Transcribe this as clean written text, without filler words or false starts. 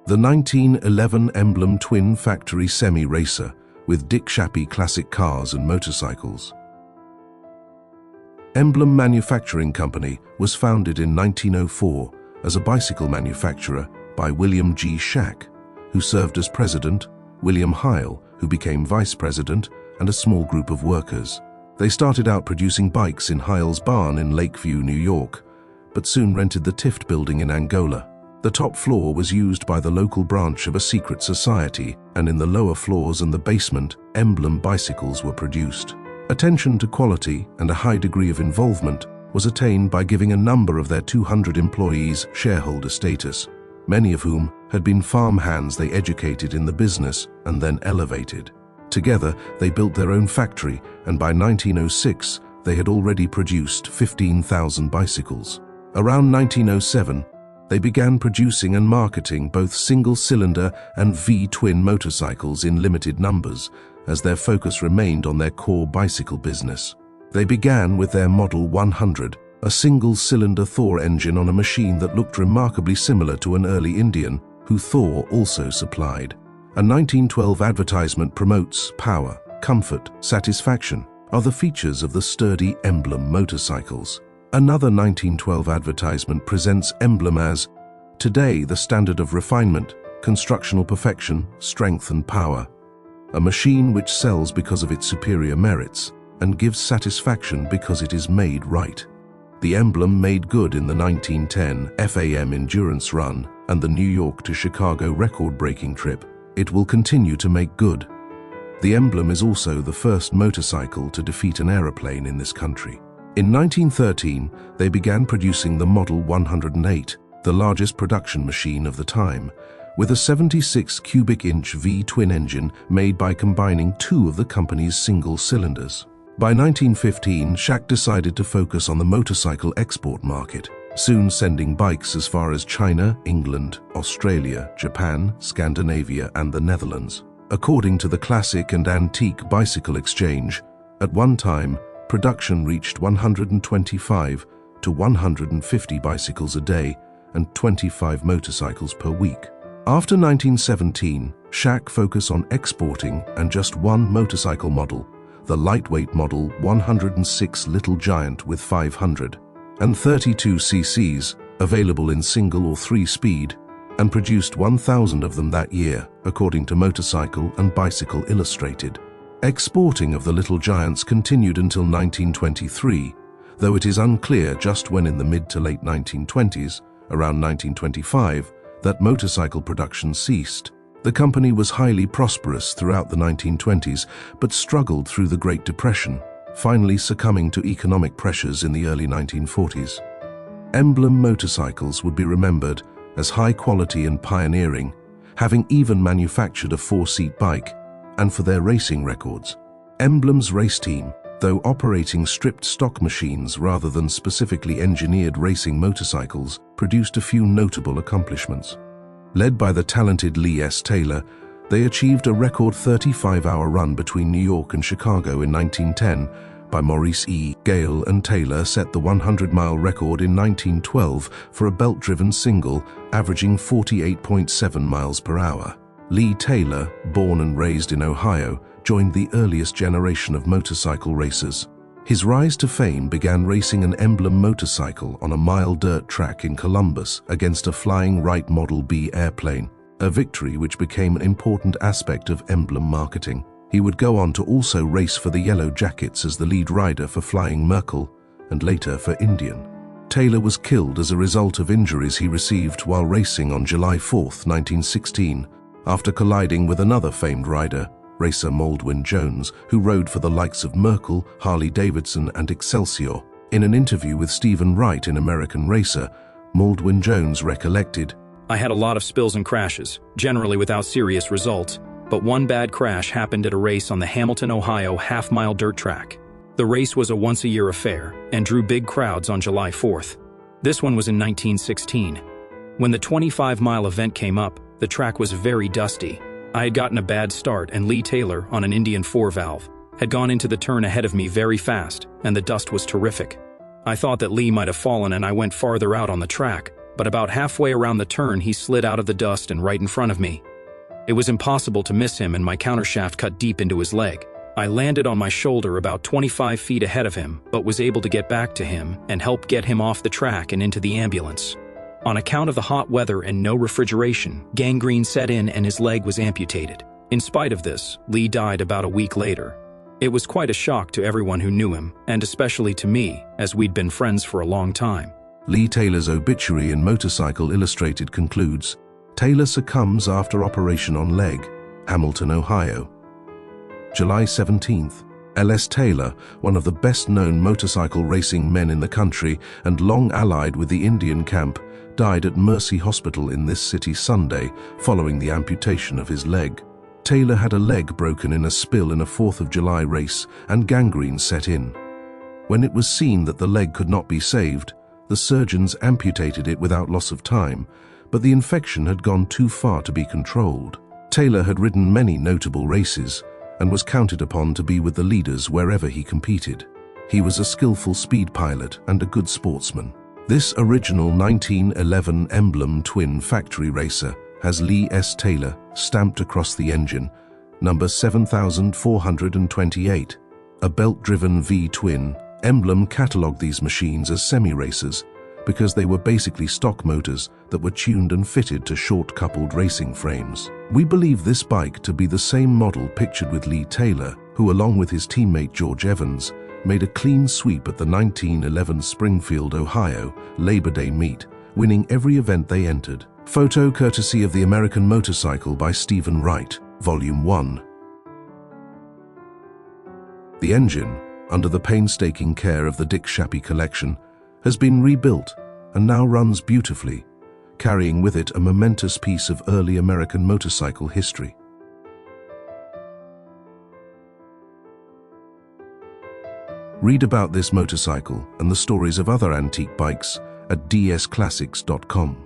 The 1911 Emblem Twin Factory Semi-Racer with Dick Shappy classic cars and motorcycles. Emblem Manufacturing Company was founded in 1904 as a bicycle manufacturer by William G. Shack, who served as president, William Heil, who became vice president, and a small group of workers. They started out producing bikes in Heil's barn in Lakeview, New York, but soon rented the Tift building in Angola. The top floor was used by the local branch of a secret society, and in the lower floors and the basement, Emblem bicycles were produced. Attention to quality and a high degree of involvement was attained by giving a number of their 200 employees shareholder status, many of whom had been farm hands they educated in the business and then elevated. Together, they built their own factory, and by 1906, they had already produced 15,000 bicycles. Around 1907, they began producing and marketing both single-cylinder and V-twin motorcycles in limited numbers, as their focus remained on their core bicycle business. They began with their Model 100, a single-cylinder Thor engine on a machine that looked remarkably similar to an early Indian, who Thor also supplied. A 1912 advertisement promotes power, comfort, satisfaction are the features of the sturdy Emblem motorcycles. Another 1912 advertisement presents Emblem as, today the standard of refinement, constructional perfection, strength and power. A machine which sells because of its superior merits and gives satisfaction because it is made right. The Emblem made good in the 1910 FAM endurance run and the New York to Chicago record-breaking trip. It will continue to make good. The Emblem is also the first motorcycle to defeat an aeroplane in this country. In 1913, they began producing the Model 108, the largest production machine of the time, with a 76 cubic inch V-twin engine made by combining two of the company's single cylinders. By 1915, Shack decided to focus on the motorcycle export market, soon sending bikes as far as China, England, Australia, Japan, Scandinavia, and the Netherlands. According to the Classic and Antique Bicycle Exchange, at one time, production reached 125 to 150 bicycles a day and 25 motorcycles per week. After 1917, Shack focused on exporting and just one motorcycle model, the lightweight Model 106 Little Giant with 500 and 32 cc's, available in single or three-speed, and produced 1,000 of them that year, according to Motorcycle and Bicycle Illustrated. Exporting of the Little Giants continued until 1923, though it is unclear just when in the mid to late 1920s, around 1925, that motorcycle production ceased. The company was highly prosperous throughout the 1920s, but struggled through the Great Depression, finally succumbing to economic pressures in the early 1940s. Emblem motorcycles would be remembered as high quality and pioneering, having even manufactured a four-seat bike, and for their racing records. Emblem's race team, though operating stripped stock machines rather than specifically engineered racing motorcycles, produced a few notable accomplishments. Led by the talented Lee S. Taylor, they achieved a record 35-hour run between New York and Chicago in 1910. By Maurice E. Gale and Taylor set the 100-mile record in 1912 for a belt-driven single, averaging 48.7 miles per hour. Lee Taylor, born and raised in Ohio, joined the earliest generation of motorcycle racers. His rise to fame began racing an Emblem motorcycle on a mile dirt track in Columbus against a flying Wright Model B airplane, a victory which became an important aspect of Emblem marketing. He would go on to also race for the Yellow Jackets as the lead rider for Flying Merkel and later for Indian. Taylor was killed as a result of injuries he received while racing on July 4, 1916, after colliding with another famed rider, racer Maldwin Jones, who rode for the likes of Merkel, Harley-Davidson, and Excelsior. In an interview with Stephen Wright in American Racer, Maldwin Jones recollected, "I had a lot of spills and crashes, generally without serious results, but one bad crash happened at a race on the Hamilton, Ohio half-mile dirt track. The race was a once-a-year affair and drew big crowds on July 4th. This one was in 1916. When the 25-mile event came up, the track was very dusty. I had gotten a bad start, and Lee Taylor, on an Indian 4-valve, had gone into the turn ahead of me very fast, and the dust was terrific. I thought that Lee might have fallen and I went farther out on the track, but about halfway around the turn he slid out of the dust and right in front of me. It was impossible to miss him, and my countershaft cut deep into his leg. I landed on my shoulder about 25 feet ahead of him, but was able to get back to him and help get him off the track and into the ambulance. On account of the hot weather and no refrigeration, gangrene set in and his leg was amputated. In spite of this, Lee died about a week later. It was quite a shock to everyone who knew him, and especially to me, as we'd been friends for a long time. Lee Taylor's obituary in Motorcycle Illustrated concludes, Taylor succumbs after operation on leg, Hamilton, Ohio. July 17th, L.S. Taylor, one of the best-known motorcycle racing men in the country and long allied with the Indian camp, died at Mercy Hospital in this city Sunday following the amputation of his leg. Taylor had a leg broken in a spill in a 4th of July race and gangrene set in. When it was seen that the leg could not be saved, the surgeons amputated it without loss of time, but the infection had gone too far to be controlled. Taylor had ridden many notable races and was counted upon to be with the leaders wherever he competed. He was a skillful speed pilot and a good sportsman. This original 1911 Emblem twin factory racer has Lee S. Taylor stamped across the engine, number 7428. A belt-driven V-twin, Emblem catalogued these machines as semi-racers because they were basically stock motors that were tuned and fitted to short-coupled racing frames. We believe this bike to be the same model pictured with Lee Taylor, who along with his teammate George Evans, made a clean sweep at the 1911 Springfield, Ohio Labor Day meet, winning every event they entered. Photo courtesy of the American Motorcycle by Stephen Wright, Volume 1. The engine, under the painstaking care of the Dick Shappy collection, has been rebuilt and now runs beautifully, carrying with it a momentous piece of early American motorcycle history. Read about this motorcycle and the stories of other antique bikes at dsclassics.com.